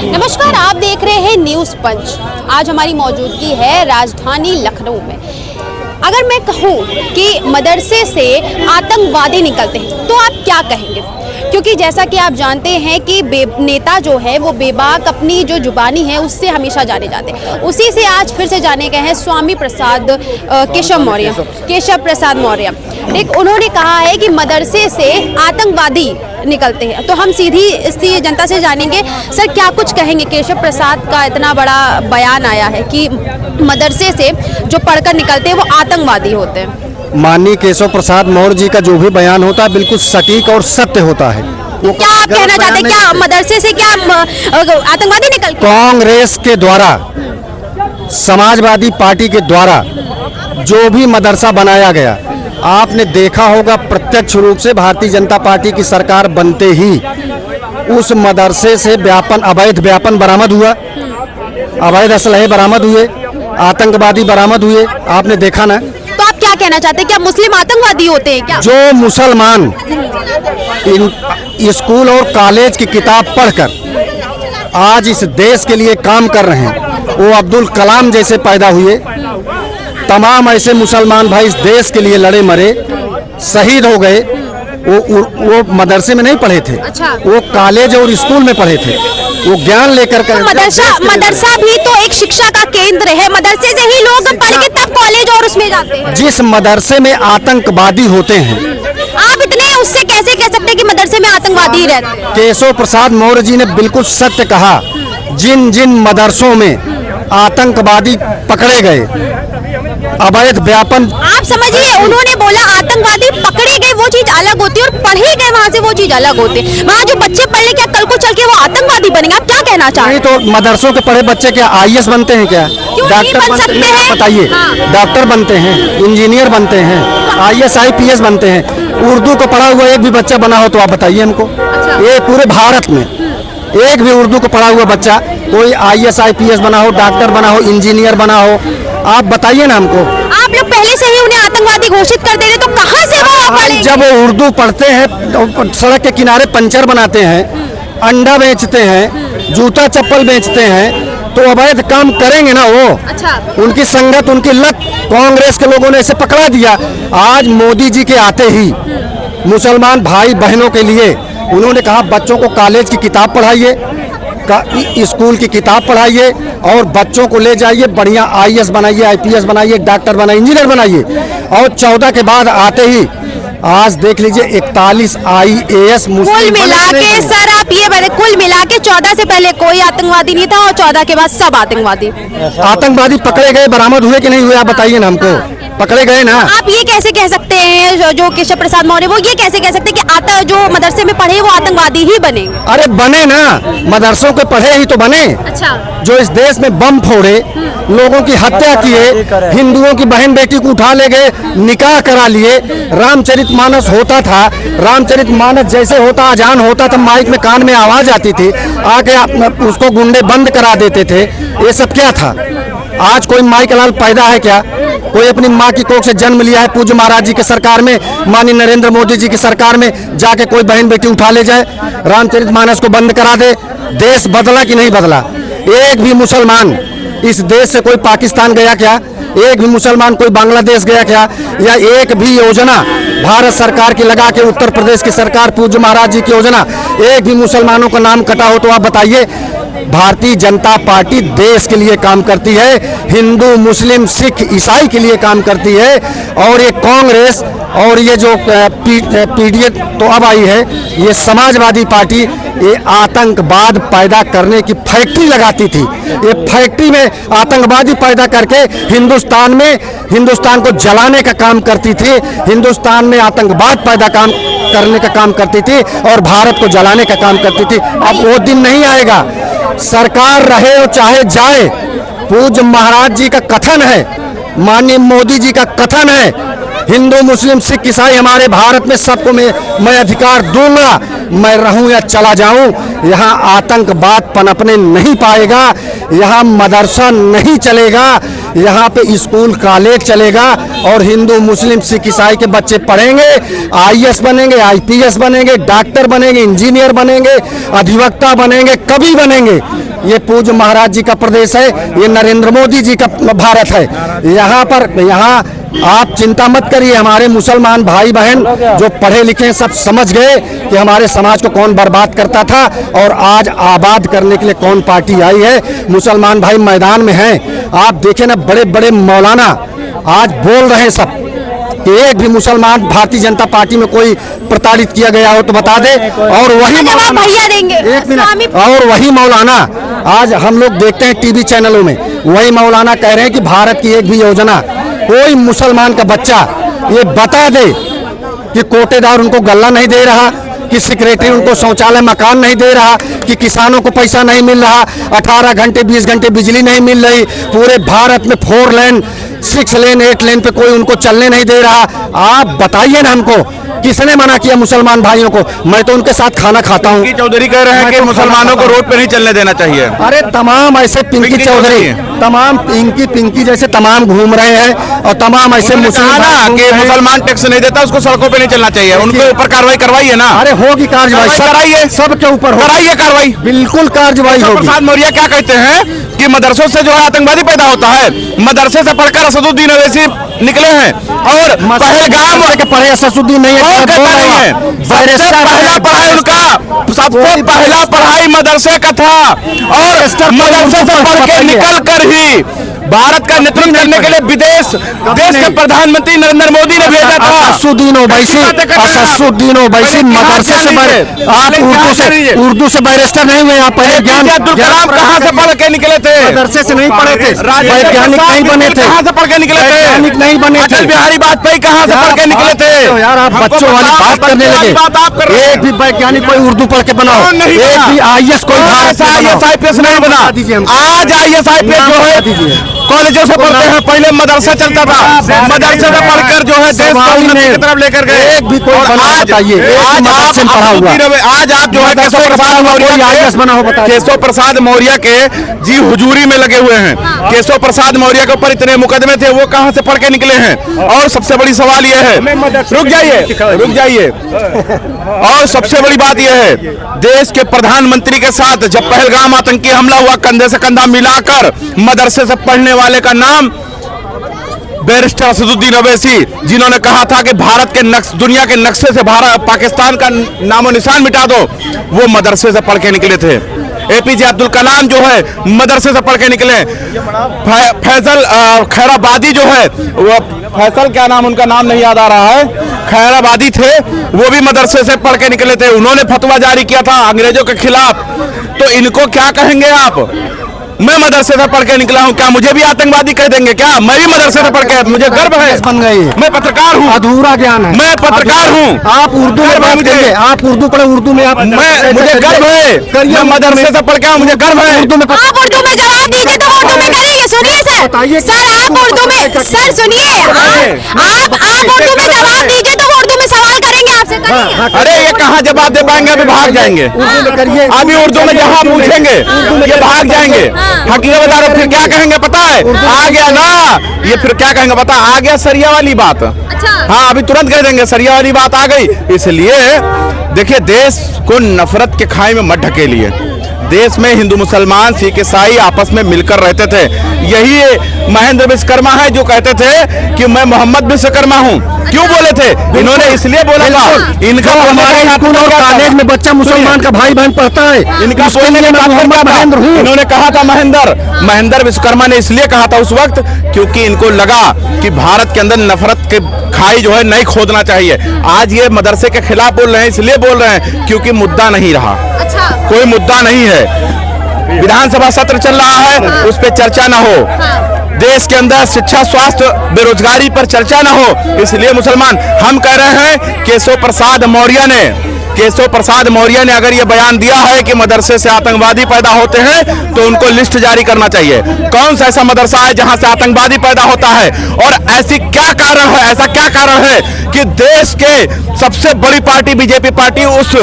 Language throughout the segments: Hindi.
नमस्कार, आप देख रहे हैं न्यूज़ पंच। आज हमारी मौजूदगी है राजधानी लखनऊ में। अगर मैं कहूँ कि मदरसे से आतंकवादी निकलते हैं तो आप क्या कहेंगे? क्योंकि जैसा कि आप जानते हैं कि नेता जो है वो बेबाक अपनी जो जुबानी है उससे हमेशा जाने जाते हैं। उसी से आज फिर से जाने गए हैं स्वामी प्रसाद केशव प्रसाद मौर्य। उन्होंने कहा है कि मदरसे से आतंकवादी निकलते हैं। तो हम सीधी जनता से जानेंगे, सर क्या कुछ कहेंगे? केशव प्रसाद का इतना बड़ा बयान आया है कि मदरसे से जो पढ़कर निकलते हैं वो आतंकवादी होते हैं। माननीय केशव प्रसाद मौर्य जी का जो भी बयान होता है बिल्कुल सटीक और सत्य होता है। तो क्या आप कहना चाहते हैं, क्या मदरसे से क्या आतंकवादी निकलते? कांग्रेस के द्वारा, समाजवादी पार्टी के द्वारा जो भी मदरसा बनाया गया, आपने देखा होगा प्रत्यक्ष रूप से भारतीय जनता पार्टी की सरकार बनते ही उस मदरसे से अवैध व्यापन बरामद हुआ, अवैध असलहे बरामद हुए, आतंकवादी बरामद हुए। आपने देखा ना। तो आप क्या कहना चाहते हैं, क्या मुस्लिम आतंकवादी होते हैं क्या? जो मुसलमान स्कूल और कॉलेज की किताब पढ़कर आज इस देश के लिए काम कर रहे हैं, वो अब्दुल कलाम जैसे पैदा हुए, तमाम ऐसे मुसलमान भाई इस देश के लिए लड़े मरे, शहीद हो गए। वो मदरसे में नहीं पढ़े थे। अच्छा। वो कॉलेज और स्कूल में पढ़े थे। वो ज्ञान लेकर तो मदरसा भी तो एक शिक्षा का केंद्र है। मदरसे से ही लोग पढ़ के तब कॉलेज और उसमें जाते हैं। जिस मदरसे में आतंकवादी होते हैं, आप इतने उससे कैसे कह सकते हैं कि मदरसे में आतंकवादी रहते हैं? केशव प्रसाद मौर्य जी ने बिल्कुल सत्य कहा। जिन जिन मदरसों में आतंकवादी पकड़े गए, अवैध व्यापन, आप समझिए, उन्होंने बोला आतंकवादी पकड़े गए वो चीज अलग होती है और पढ़े गए वहाँ से वो चीज अलग होती है। वहाँ जो बच्चे पढ़ ले, क्या कल को चल के वो आतंकवादी बनेंगे? आप क्या कहना चाहते हैं? तो मदरसों के पढ़े बच्चे क्या IAS बनते हैं क्या? डॉक्टर बनते हैं? बताइए। डॉक्टर बनते हैं, इंजीनियर बनते हैं, IAS IPS बनते हैं। उर्दू को पढ़ा हुआ एक भी बच्चा बना हो तो आप बताइए हमको। ये पूरे भारत में एक भी उर्दू को पढ़ा हुआ बच्चा कोई IAS IPS बना हो, डॉक्टर बना हो, इंजीनियर बना हो, आप बताइए ना हमको। आप लोग पहले से ही उन्हें आतंकवादी घोषित कर दे रहे, तो कहाँ से वो पढ़ेंगे? जब वो उर्दू पढ़ते हैं तो सड़क के किनारे पंचर बनाते हैं, अंडा बेचते हैं, जूता चप्पल बेचते हैं, तो अवैध काम करेंगे ना वो। अच्छा। उनकी संगत, उनकी लत कांग्रेस के लोगों ने ऐसे पकड़ा दिया। आज मोदी जी के आते ही मुसलमान भाई बहनों के लिए उन्होंने कहा बच्चों को कॉलेज की किताब पढ़ाइए, स्कूल की किताब पढ़ाइए और बच्चों को ले जाइए, बढ़िया IAS बनाइए, IPS बनाइए, डॉक्टर बनाइए, इंजीनियर बनाइए। और 14 के बाद आते ही आज देख लीजिए 41 IAS कुल मिला के। सर आप ये बताइए, कुल मिला के 14 से पहले कोई आतंकवादी नहीं था और 14 के बाद सब आतंकवादी पकड़े गए, बरामद हुए कि नहीं हुए? आप बताइए ना हमको। पकड़े गए ना। आप ये कैसे कह सकते हैं, जो केशव प्रसाद मौर्य वो ये कैसे कह सकते हैं कि जो मदरसे में पढ़े वो आतंकवादी ही बनेंगे? अरे बने ना, मदरसों के पढ़े ही तो बने। अच्छा। जो इस देश में बम फोड़े, लोगों की हत्या किए, हिंदुओं की बहन बेटी को उठा ले गए, निकाह करा लिए, रामचरितमानस होता था, रामचरितमानस जैसे होता अजान होता था, माइक में कान में आवाज आती थी, आके उसको गुंडे बंद करा देते थे। ये सब क्या था? आज कोई माई का लाल पैदा है क्या? कोई अपनी माँ की कोख से जन्म लिया है? पूज्य महाराज जी की सरकार में, माननीय नरेंद्र मोदी जी की सरकार में जाके कोई बहन बेटी उठा ले जाए, रामचरितमानस को बंद करा दे? देश बदला कि नहीं बदला? एक भी मुसलमान इस देश से कोई पाकिस्तान गया क्या? एक भी मुसलमान कोई बांग्लादेश गया क्या? या एक भी योजना भारत सरकार की लगा के, उत्तर प्रदेश की सरकार पूज्य महाराज जी की योजना, एक भी मुसलमानों का नाम कटा हो तो आप बताइए। भारतीय जनता पार्टी देश के लिए काम करती है, हिंदू मुस्लिम सिख ईसाई के लिए काम करती है। और ये कांग्रेस और ये जो पीडीएफ तो अब आई है, ये समाजवादी पार्टी, ये आतंकवाद पैदा करने की फैक्ट्री लगाती थी। ये फैक्ट्री में आतंकवादी पैदा करके हिंदुस्तान को जलाने का काम करती थी, हिंदुस्तान में आतंकवाद पैदा करने का काम करती थी और भारत को जलाने का काम करती थी। अब वो दिन नहीं आएगा। सरकार रहे और चाहे जाए, पूज्य महाराज जी का कथन है, माननीय मोदी जी का कथन है, हिंदू मुस्लिम सिख ईसाई हमारे भारत में सबको मैं अधिकार दूंगा, मैं रहूं या चला जाऊं। यहाँ आतंकवाद पनपने नहीं पाएगा, यहाँ मदरसा नहीं चलेगा, यहाँ पे स्कूल कॉलेज चलेगा और हिंदू मुस्लिम सिख ईसाई के बच्चे पढ़ेंगे, IAS बनेंगे, IPS बनेंगे, डॉक्टर बनेंगे, इंजीनियर बनेंगे, अधिवक्ता बनेंगे, कवि बनेंगे। ये पूज्य महाराज जी का प्रदेश है, ये नरेंद्र मोदी जी का भारत है। यहाँ आप चिंता मत करिए, हमारे मुसलमान भाई बहन जो पढ़े लिखे सब समझ गए कि हमारे समाज को कौन बर्बाद करता था और आज आबाद करने के लिए कौन पार्टी आई है। मुसलमान भाई मैदान में हैं। आप देखें ना, बड़े बड़े मौलाना आज बोल रहे हैं सब कि एक भी मुसलमान भारतीय जनता पार्टी में कोई प्रताड़ित किया गया हो तो बता दे। और वही मौलाना भैया देंगे एक मिनट, और वही मौलाना आज हम लोग देखते हैं टीवी चैनलों में, वही मौलाना कह रहे हैं कि भारत की एक भी योजना कोई मुसलमान का बच्चा ये बता दे कि कोटेदार उनको गल्ला नहीं दे रहा, कि सेक्रेटरी उनको शौचालय मकान नहीं दे रहा, कि किसानों को पैसा नहीं मिल रहा, 18 घंटे 20 घंटे बिजली नहीं मिल रही, पूरे भारत में 4 लेन 6 लेन 8 लेन पे कोई उनको चलने नहीं दे रहा। आप बताइए ना हमको, किसने मना किया मुसलमान भाइयों को? मैं तो उनके साथ खाना खाता हूँ। पिंकी चौधरी कह रहे हैं कि मुसलमानों को रोड पे नहीं चलने देना चाहिए। अरे तमाम ऐसे पिंकी चौधरी, तमाम पिंकी जैसे तमाम घूम रहे हैं और तमाम ऐसे मुसलमान कि मुसलमान टैक्स नहीं देता उसको सड़कों पे नहीं चलना चाहिए, उनके ऊपर कार्रवाई करवाइए ना। अरे होगी कार्रवाई, कराइए, सबके ऊपर कराइए कार्रवाई, बिल्कुल कार्रवाई होगी। प्रसाद मौर्य क्या कहते हैं कि मदरसों से जो है आतंकवादी पैदा होता है। मदरसे से पढ़कर असदुद्दीन ओवैसी निकले हैं और पहलगाम के पढ़े असदुद्दीन नहीं है, सबसे पहला पढ़ाई उनका, सबसे पहला पढ़ाई मदरसे का था और मदरसे से पढ़ के निकल कर ही भारत का नेतृत्व करने के लिए विदेश देश के प्रधानमंत्री नरेंद्र मोदी ने भेजा था। असदुद्दीन ओवैसी मदरसे से, आप उर्दू से बैरिस्टर नहीं हुए, आप पहले ज्ञान अब्दुल कलाम कहाँ से पढ़ के निकले थे? मदरसे से नहीं पढ़े थे, वैज्ञानिक नहीं बने थे, कहाँ से पढ़ के निकले थे? वैज्ञानिक नहीं बने थे। अटल बिहारी वाजपेयी कहाँ से पढ़ के निकले थे? यार आप बच्चों वाली बात करने लगे। एक भी वैज्ञानिक कोई उर्दू पढ़ के बनाओ, एक भी IAS कोई IAS नहीं बना। आज IAS IPS जो है कॉलेजों से पढ़ते हैं, पहले मदरसा चलता था, मदरसे से पढ़कर जो है देश को उन्नति की तरफ लेकर गए। एक भी कोई बना बताइए, आज मदरसे में पढ़ा हुआ। आज आप जो है केशव प्रसाद मौर्य के जी हुजूरी में लगे हुए हैं। केशव प्रसाद मौर्य के ऊपर इतने मुकदमे थे, वो कहां से पढ़ के निकले हैं? और सबसे बड़ी सवाल यह है, रुक जाइए और सबसे बड़ी बात यह है, देश के प्रधानमंत्री के साथ जब पहलगाम आतंकी हमला हुआ, कंधे से कंधा मिलाकर मदरसे से पढ़ने वाले का नाम बैरिस्टर असदुद्दीन ओवैसी, जिन्होंने कहा था कि भारत के दुनिया के नक्शे से पाकिस्तान का नामो निशान मिटा दो, वो मदरसे से पढ़ के निकले थे। APJ अब्दुल कलाम जो है मदरसे से पढ़ के निकले। फैसल खैराबादी जो है, वो फैसल क्या नाम, उनका नाम नहीं याद आ रहा है, खैराबादी थे, वो भी मदरसे से पढ़ के निकले थे। उन्होंने फतवा जारी किया था अंग्रेजों के खिलाफ। तो इनको क्या कहेंगे आप? मैं मदरसे से पढ़ के निकला हूं, क्या मुझे भी आतंकवादी कह देंगे? क्या मैं भी मदरसे से पढ़ के, मुझे गर्व है, बन गई। मैं पत्रकार हूं, अधूरा ज्ञान है, मैं पत्रकार हूं। आप उर्दू में बात करिए, आप उर्दू पढ़े, उर्दू में आप, मुझे गर्व है, मैं मदरसे से पढ़ के आया, मुझे गर्व है। उर्दू में आप उर्दू में जवाब दीजिए तो उर्दू में करेंगे। सुनिए सर आप उर्दू में, सर सुनिए, आप उर्दू में जवाब दीजिए तो उर्दू में सवाल करेंगे आपसे। अरे ये कहाँ जवाब दे पाएंगे? अभी भाग जाएंगे, अभी उर्दू में जहाँ पूछेंगे ये भाग जाएंगे। हकीकत बता रहे, फिर क्या कहेंगे पता है? आ गया ना, ये फिर क्या कहेंगे पता? आ गया सरिया वाली बात। हाँ, अभी तुरंत कह देंगे सरिया वाली बात आ गई। इसलिए देखिए, देश को नफरत के खाई में मत ढकेलिए। देश में हिंदू मुसलमान सिख ईसाई आपस में मिलकर रहते थे। यही महेंद्र विश्वकर्मा है जो कहते थे कि मैं मोहम्मद विश्वकर्मा हूँ। क्यों बोले थे? इन्होंने इसलिए बोला था, इनका हमारे स्कूल और कॉलेज में बच्चा मुसलमान का भाई बहन पढ़ता है, इनका महेंद्र हूँ। इन्होंने कहा था महेंद्र विश्वकर्मा ने इसलिए कहा था उस वक्त क्योंकि इनको लगा कि भारत के अंदर नफरत के खाई जो है नहीं खोदना चाहिए। आज ये मदरसे के खिलाफ बोल रहे हैं, इसलिए बोल रहे हैं क्योंकि मुद्दा नहीं रहा, कोई मुद्दा नहीं है। विधानसभा सत्र चल रहा है, उस पर चर्चा ना हो। देश के अंदर शिक्षा, स्वास्थ्य, बेरोजगारी पर चर्चा ना हो, इसलिए मुसलमान हम कह रहे हैं केशव प्रसाद मौर्य ने अगर ये बयान दिया है कि मदरसे से आतंकवादी पैदा होते हैं तो उनको लिस्ट जारी करना चाहिए। कौन सा ऐसा मदरसा है जहां से आतंकवादी पैदा होता है? और ऐसा क्या कारण है कि देश के सबसे बड़ी पार्टी बीजेपी पार्टी उस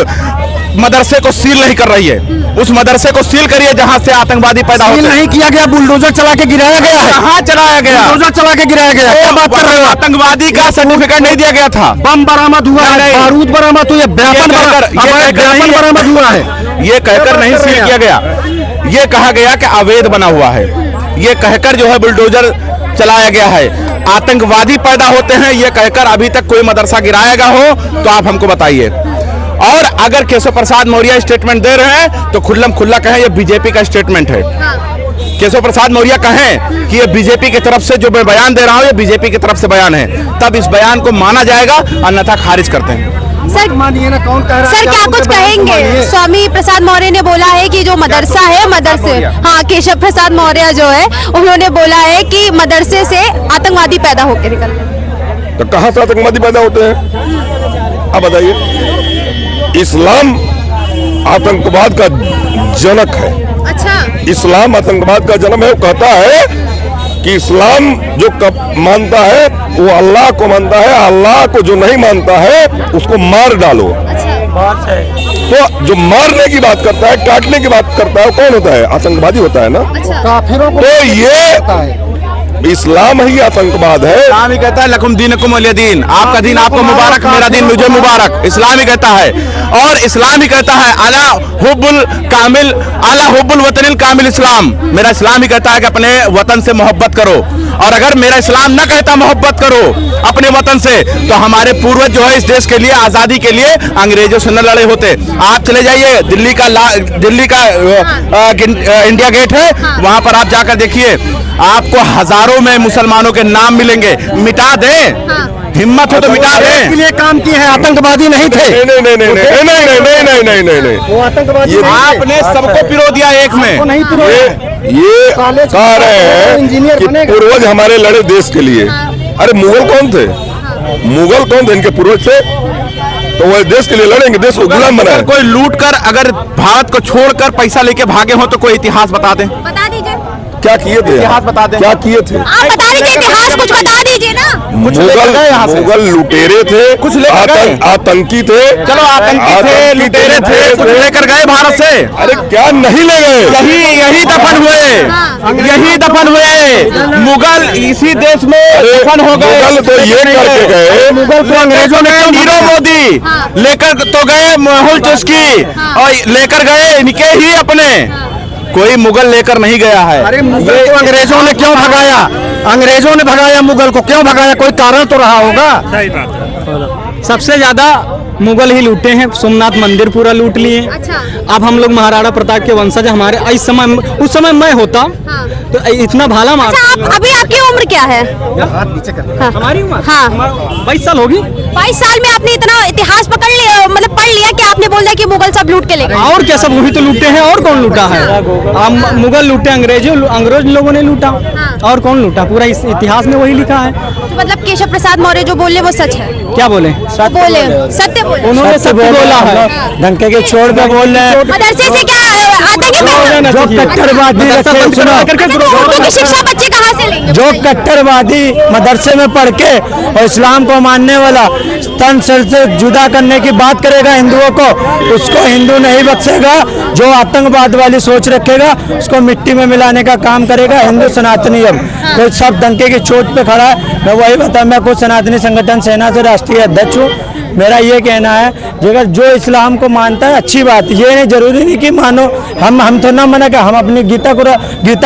मदरसे को सील नहीं कर रही है? उस मदरसे को सील करिए जहां से आतंकवादी पैदा होते हैं। नहीं किया गया, बुलडोजर चला के गिराया गया है। कहां चलाया गया? बुलडोजर चला के गिराया गया। क्या बात कर रहे हो? आतंकवादी का सर्टिफिकेट नहीं दिया गया था। बम बरामद हुआ है, बारूद बरामद हुआ है, ज्ञापन बरामद हुआ है। ये कहकर नहीं सील किया गया। ये कहा गया कि अवैध बना हुआ है, ये कहकर जो है बुलडोजर चलाया गया है, आतंकवादी पैदा होते हैं, ये कहकर अभी तक कोई मदरसा गिराएगा हो तो आप हमको बताइए। और अगर केशव प्रसाद मौर्य स्टेटमेंट दे रहे हैं तो खुल्लम खुल्ला कहें ये बीजेपी का स्टेटमेंट है। केशव प्रसाद मौर्य कहें कि ये बीजेपी की तरफ से जो मैं बयान दे रहा हूं ये बीजेपी की तरफ से बयान है, तब इस बयान को माना जाएगा, अन्यथा खारिज करते हैं। सर मानिए ना, कौन कह रहा है? सर क्या कुछ कहेंगे? स्वामी प्रसाद मौर्य ने बोला है कि जो मदरसा है, मदरसे, हाँ, केशव प्रसाद मौर्य जो है उन्होंने बोला है कि मदरसे से आतंकवादी पैदा होकर निकल। तो कहां से आतंकवादी पैदा होते हैं आप बताइए? इस्लाम आतंकवाद का जनक है। अच्छा, इस्लाम आतंकवाद का जन्म है। वो कहता है कि इस्लाम जो मानता है वो अल्लाह को मानता है, अल्लाह को जो नहीं मानता है उसको मार डालो। तो जो मारने की बात करता है, काटने की बात करता है, वो कौन होता है? आतंकवादी होता है ना। काफिरों को तो ये इस्लाम ही आतंकवाद है। इस्लाम ही कहता है लकुम दीनकुम वलिय दीन, आपका दीन आपको मुबारक, मेरा दीन मुझे मुबारक, इस्लाम ही कहता है। और इस्लाम ही कहता है अला हुब्बुल कामिल, अला हुब्बुल वतनिल कामिल इस्लाम, मेरा इस्लाम ही कहता है कि अपने वतन से मोहब्बत करो। और अगर मेरा इस्लाम न कहता मोहब्बत करो अपने वतन से, तो हमारे पूर्वज जो है इस देश के लिए, आजादी के लिए अंग्रेजों से न लड़े होते। आप चले जाइए दिल्ली का इंडिया गेट है, वहां पर आप जाकर देखिए, आपको हजारों में मुसलमानों के नाम मिलेंगे। मिटा दें, हिम्मत हो तो मिटा दें। इसके लिए काम किए हैं, आतंकवादी नहीं थे। नहीं। वो आतंकवादी ये नहीं थे। आपने सबको पिरो दिया एक में। नहीं पिरोया। ये कह रहे हैं कि पूर्वज हमारे लड़े देश के लिए। अरे मुगल कौन थे? मुगल कौन थे? इनके पूर्वज थे, तो वो देश के लिए लड़ेंगे, देश को गुलाम बनाए। कोई लूट कर अगर भारत को छोड़कर पैसा लेके भागे हो तो कोई इतिहास बता दें। बता दीजिए, क्या किए थे? इतिहास बता दें। क्या किए थे? आप बता दीजिए, इतिहास कुछ बता दीजिए ना। मुगल लुटेरे थे, कुछ लेकर गए। आतंकी थे। चलो आतंकी थे, लुटेरे थे, कुछ लेकर गए भारत से। अरे क्या नहीं ले गए? यही दफन हुए, यही दफन हुए। मुगल इसी देश में दफन हो गए। मुगल तो ये करके गए, मुगल को अंग्रेजों ने नीरव मोदी लेकर तो गए, मेहुल चोस्की और लेकर गए इनके ही अपने, कोई मुगल लेकर नहीं गया है। अरे मुगल को अंग्रेजों ने क्यों भगाया? अंग्रेजों ने भगाया मुगल को, क्यों भगाया? कोई कारण तो रहा होगा। सबसे ज्यादा मुगल ही लूटे हैं, सोमनाथ मंदिर पूरा लूट लिए। अच्छा, अब हम लोग महाराणा प्रताप के वंशज, हमारे उस समय मैं होता हाँ। तो इतना भाला मार। अच्छा, आप अभी आपकी उम्र क्या है? हाँ। हमारी उम्र हाँ। 22 साल होगी। 22 साल में आपने इतना इतिहास पकड़ लिया, मतलब पढ़ लिया कि आपने बोल दिया कि मुगल सब लूट के ले गए। और क्या, सब वही तो लूटे हैं, और कौन लूटा है? अब मुगल लूटे, अंग्रेज लोगों ने लूटा, और कौन लूटा? पूरा इस इतिहास में वही लिखा है। तो मतलब केशव प्रसाद मौर्य जो बोले वो सच है? क्या बोले? बोले सत्य बोले। उन्होंने सत्य बोला है। डंके के छोड़ पे बोल रहे हैं। मदरसे से क्या आतंकी पैदा? जो कट्टरवादी रखे, सुनो, उर्दू की शिक्षा बच्चे कहाँ से लेंगे? जो कट्टरवादी मदरसे में पढ़ के और इस्लाम को मानने वाला तन सर से जुदा करने की बात करेगा हिंदुओं को, उसको हिंदू नहीं बख्शेगा। जो आतंकवाद वाली सोच रखेगा उसको मिट्टी में मिलाने का काम करेगा हिंदू सनातनी। अब तो सब डंके की चोट पे खड़ा है। मैं वही बता, मैं खुद सनातनी संगठन सेना से राष्ट्रीय अध्यक्ष हूँ। मेरा ये कहना है, अगर जो इस्लाम को मानता है अच्छी बात, ये नहीं जरूरी नहीं कि मानो। हम तो ना मना कि हम अपनी गीता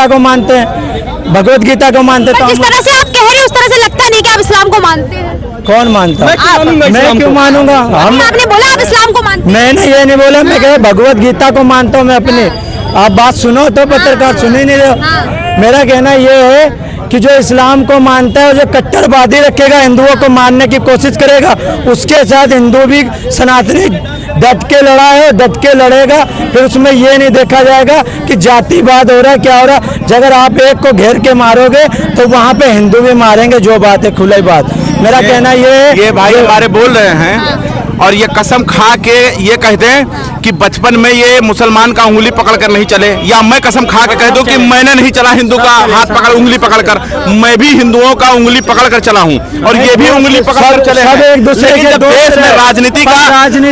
को मानते हैं, भगवत गीता को मानते हैं। पर जिस तरह से आप कह रहे हैं उस तरह से लगता नहीं कि आप इस्लाम को मानते हैं। कौन मानता है? मानूंगा मैं इस्लाम क्यों को। मानूंगा? हम आपने बोला आप इस्लाम को मानते हैं। मैंने ये नहीं बोला, मैं कह भगवत गीता को मानता हूँ मैं अपनी। आप बात सुनो तो पत्रकार सुन ही नहीं रहे। मेरा कहना ये है कि जो इस्लाम को मानता है और जो कट्टरवादी रखेगा, हिंदुओं को मारने की कोशिश करेगा, उसके साथ हिंदू भी सनातनी डट के लड़ा है, डट के लड़ेगा। फिर उसमें ये नहीं देखा जाएगा कि जातिवाद हो रहा है, क्या हो रहा है। अगर आप एक को घेर के मारोगे तो वहाँ पे हिंदू भी मारेंगे, जो बात है खुली बात। मेरा कहना ये है, ये भाई हमारे बोल रहे हैं और ये कसम खा के ये कहते हैं कि बचपन में ये मुसलमान का उंगली पकड़ कर नहीं चले, या मैं कसम खा के कह दूं कि मैंने नहीं चला हिंदू का हाथ पकड़ उंगली पकड़ कर, मैं भी हिंदुओं का उंगली पकड़ कर चला हूं और ये भी उंगली पकड़ कर चले हैं। एक दूसरे लेकिन के जब दोस्त देश में हैं।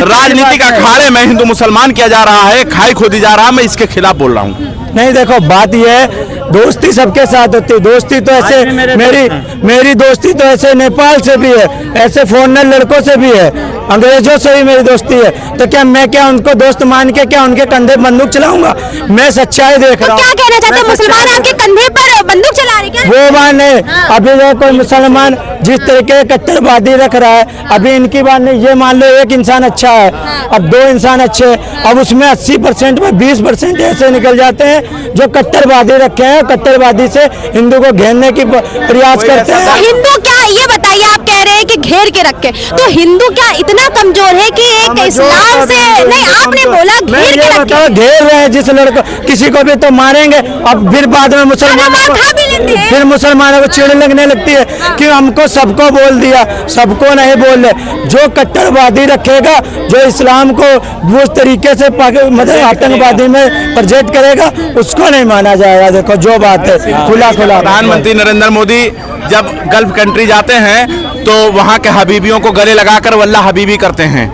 राजनीतिक अखाड़े में हिंदू मुसलमान किया जा रहा है, खाई खोदी जा रहा है, मैं इसके खिलाफ बोल रहा हूँ। नहीं देखो बात ये है, दोस्ती सबके साथ होती है। दोस्ती तो ऐसे मेरी दोस्ती तो ऐसे नेपाल से भी है, ऐसे फॉरेनर लड़कों से भी है, अंग्रेजों से भी मेरी दोस्ती है। तो क्या मैं उनको दोस्त मान के क्या उनके कंधे बंदूक चलाऊंगा? मैं सच्चाई देख रहा हूँ। क्या कहना चाहते हैं, मुसलमान आपके कंधे पर बंदूक चला रहे क्या? वो बात नहीं, अभी जो कोई मुसलमान जिस तरीके कट्टरवादी रख रहा है, अभी इनकी बात नहीं, ये मान लो एक इंसान अच्छा है, अब 2 इंसान अच्छे, अब उसमें 80% में 20% ऐसे निकल जाते हैं जो कट्टरवादी रखे हैं, कट्टरवादी से हिंदू को घेरने की प्रयास करते हैं। हिंदू क्या, ये बताइए, आप कह रहे हैं कि घेर के रखे, तो हिंदू क्या इतना कमजोर है कि एक इस्लाम से नहीं, आपने बोला घेर के रखे, घेर रहे हैं जिस लड़को किसी को भी तो मारेंगे, अब फिर बाद में फिर मुसलमानों को चिढ़ लगने लगती है कि हमको सबको बोल दिया, सबको नहीं बोल रहे। जो कट्टरवादी रखेगा, जो इस्लाम को उस तरीके से मतलब आतंकवादी में प्रोजेक्ट करेगा, उसको नहीं माना जाएगा। देखो जो बात है खुला प्रधानमंत्री नरेंद्र मोदी जब गल्फ कंट्री जाते हैं तो वहाँ के हबीबियों को गले लगाकर वल्ला हबीबी करते हैं,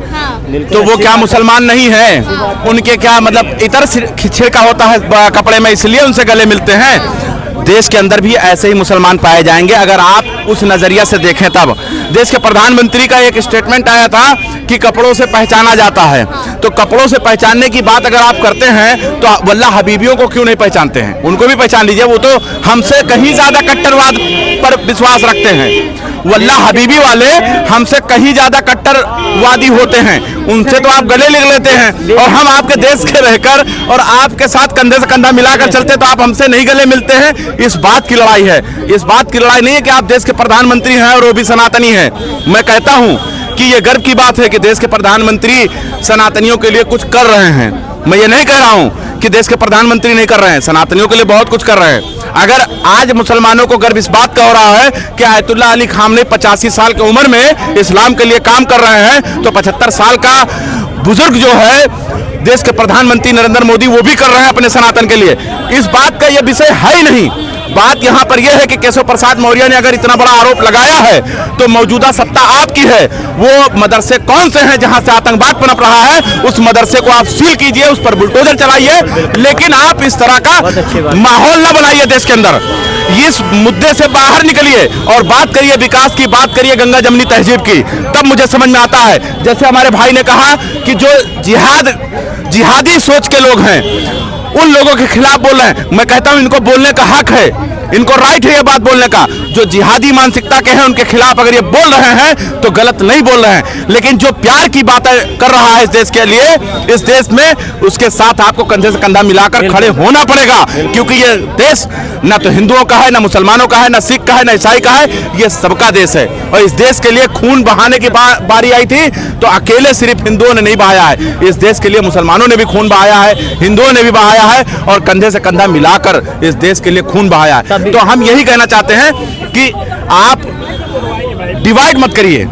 तो वो क्या मुसलमान नहीं है? उनके क्या मतलब इतर छिड़का होता है कपड़े में, इसलिए उनसे गले मिलते हैं? देश के अंदर भी ऐसे ही मुसलमान पाए जाएंगे अगर आप उस नजरिया से देखें। तब देश के प्रधानमंत्री का एक स्टेटमेंट आया था कि कपड़ों से पहचाना जाता है, तो कपड़ों से पहचानने की बात अगर आप करते हैं तो वल्ला हबीबियों को क्यों नहीं पहचानते हैं? उनको भी पहचान लीजिए, वो तो हमसे कहीं ज्यादा कट्टरवाद पर विश्वास रखते हैं। वल्ला हबीबी वाले हमसे कहीं ज्यादा कट्टरवादी होते हैं, उनसे तो आप गले लग लेते हैं, और हम आपके देश के रहकर और आपके साथ कंधे से कंधा मिलाकर चलते तो आप हमसे नहीं गले मिलते हैं। इस बात की लड़ाई है, इस बात की लड़ाई नहीं है कि आप देश के प्रधानमंत्री हैं और वो भी सनातनी हैं। मैं कहता हूं कि ये गर्व की बात है कि देश के प्रधानमंत्री सनातनियों के लिए कुछ कर रहे हैं। मैं ये नहीं कह रहा हूं कि देश के प्रधानमंत्री नहीं कर रहे हैं, सनातनियों के लिए बहुत कुछ कर रहे हैं। अगर आज मुसलमानों को गर्व इस बात का हो रहा है कि आयतुल्लाह अली खामने 85 साल की उम्र में इस्लाम के लिए काम कर रहे हैं, तो 75 साल का बुजुर्ग जो है देश के प्रधानमंत्री नरेंद्र मोदी, वो भी कर रहे हैं अपने सनातन के लिए। इस बात का यह विषय है ही नहीं। बात यहाँ पर यह है कि केशव प्रसाद मौर्य ने अगर इतना बड़ा आरोप लगाया है तो मौजूदा सत्ता आपकी है। वो मदरसे कौन से हैं जहां से आतंकवाद पनप रहा है, उस मदरसे को आप सील कीजिए, उस पर बुलडोजर चलाइए, लेकिन आप इस तरह का माहौल न बनाइए देश के अंदर। इस मुद्दे से बाहर निकलिए और बात करिए विकास की, बात करिए गंगा जमनी तहजीब की, तब मुझे समझ में आता है। जैसे हमारे भाई ने कहा कि जो जिहादी सोच के लोग हैं उन लोगों के खिलाफ बोल रहे हैं, मैं कहता हूं इनको बोलने का हक है, इनको राइट है ये बात बोलने का। जो जिहादी मानसिकता के हैं उनके खिलाफ अगर ये बोल रहे हैं तो गलत नहीं बोल रहे हैं, लेकिन जो प्यार की बातें कर रहा है इस देश के लिए, इस देश में, उसके साथ आपको कंधे से कंधा मिलाकर खड़े होना पड़ेगा, क्योंकि ये देश न तो हिंदुओं का है, न मुसलमानों का है, न सिख का है, न ईसाई का है, ये सबका देश है। और इस देश के लिए खून बहाने की बारी आई थी तो अकेले सिर्फ हिंदुओं ने नहीं बहाया है, इस देश के लिए मुसलमानों ने भी खून बहाया है, हिंदुओं ने भी बहाया है, और कंधे से कंधा मिलाकर इस देश के लिए खून बहाया है। तो हम यही कहना चाहते हैं कि आप डिवाइड मत करिए,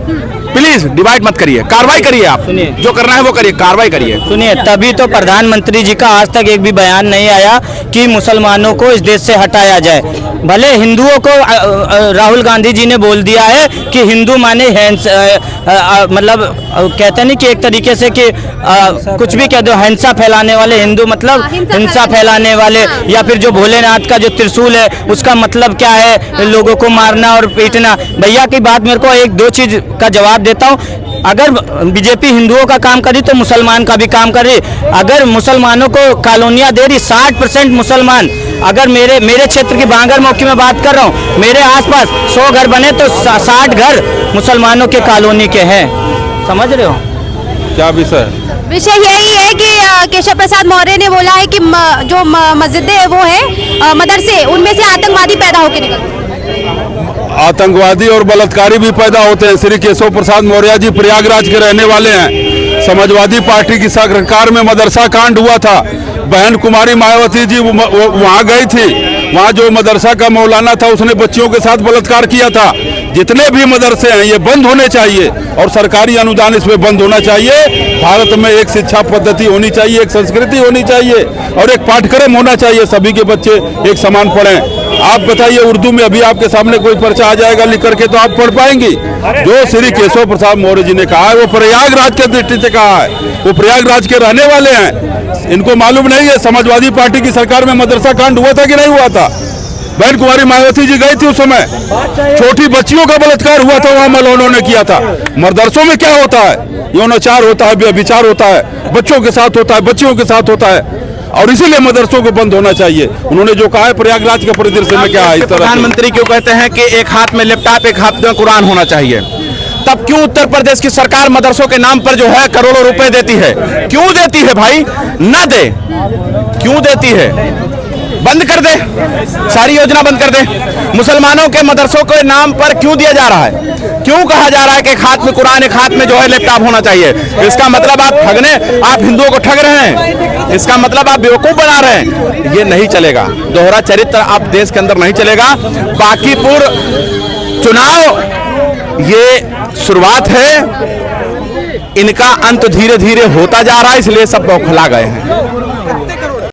प्लीज डिवाइड मत करिए, कार्रवाई करिए, आप जो करना है वो करिए, कार्रवाई करिए। सुनिए, तभी तो प्रधानमंत्री जी का आज तक एक भी बयान नहीं आया कि मुसलमानों को इस देश से हटाया जाए। भले हिंदुओं को राहुल गांधी जी ने बोल दिया है कि हिंदू माने मतलब कहते नहीं कि एक तरीके से कि कुछ भी कह दो, हिंसा फैलाने वाले हिंदू, मतलब हिंसा फैलाने वाले, या फिर जो भोलेनाथ का जो त्रिशूल है उसका मतलब क्या है, लोगों को मारना और पीटना। भैया की बात मेरे को एक दो चीज का जवाब देता हूँ। अगर बीजेपी हिंदुओं का काम करी तो मुसलमान का भी काम कर रही। अगर मुसलमानों को कॉलोनियाँ दे रही, 60% मुसलमान, अगर मेरे क्षेत्र की बांगर मौकी में बात कर रहा हूँ, मेरे आसपास 100 घर बने तो 60 घर मुसलमानों के कॉलोनी के हैं। समझ रहे हो क्या विषय? विषय यही है कि केशव प्रसाद मौर्य ने बोला है कि जो मस्जिदें वो है मदरसे, उनमें से आतंकवादी पैदा होकर निकलते हैं। आतंकवादी और बलात्कारी भी पैदा होते हैं। श्री केशव प्रसाद मौर्य जी प्रयागराज के रहने वाले हैं। समाजवादी पार्टी की सरकार में मदरसा कांड हुआ था, बहन कुमारी मायावती जी वहाँ गई थी, वहाँ जो मदरसा का मौलाना था उसने बच्चियों के साथ बलात्कार किया था। जितने भी मदरसे हैं ये बंद होने चाहिए और सरकारी अनुदान इसमें बंद होना चाहिए। भारत में एक शिक्षा पद्धति होनी चाहिए, एक संस्कृति होनी चाहिए और एक पाठ्यक्रम होना चाहिए, सभी के बच्चे एक समान पढ़ें। आप बताइए, उर्दू में अभी आपके सामने कोई पर्चा आ जाएगा लिख करके तो आप पढ़ पाएंगी? जो श्री केशव प्रसाद मौर्य जी ने कहा है वो प्रयागराज के दृष्टि से कहा है, वो प्रयागराज के रहने वाले हैं। इनको मालूम नहीं है समाजवादी पार्टी की सरकार में मदरसा कांड हुआ था कि नहीं हुआ था? बहन कुमारी मायावती जी गई थी उस समय, छोटी बच्चियों का बलात्कार हुआ था वहां मौलवियों ने किया था। मदरसों में क्या होता है? यौनाचार होता है, व्यभिचार होता है, बच्चों के साथ होता है, बच्चियों के साथ होता है, और इसीलिए मदरसों को बंद होना चाहिए। उन्होंने जो कहा है प्रयागराज के परिदृश्य में क्या है, प्रधानमंत्री क्यों कहते हैं कि एक हाथ में लैपटॉप एक हाथ में कुरान होना चाहिए, तब क्यों उत्तर प्रदेश की सरकार मदरसों के नाम पर जो है करोड़ों रुपए देती है? क्यों देती है भाई? न दे, क्यों देती है? बंद कर दे, सारी योजना बंद कर दे। मुसलमानों के मदरसों के नाम पर क्यों दिया जा रहा है? क्यों कहा जा रहा है कि एक हाथ में कुरान एक हाथ में जो है लैपटॉप होना चाहिए? इसका मतलब आप ठगने, आप हिंदुओं को ठग रहे हैं, इसका मतलब आप बेवकूफ बना रहे हैं। ये नहीं चलेगा, दोहरा चरित्र आप देश के अंदर नहीं चलेगा। बांकीपुर चुनाव ये शुरुआत है, इनका अंत धीरे धीरे होता जा रहा है, इसलिए सब बौखला गए हैं।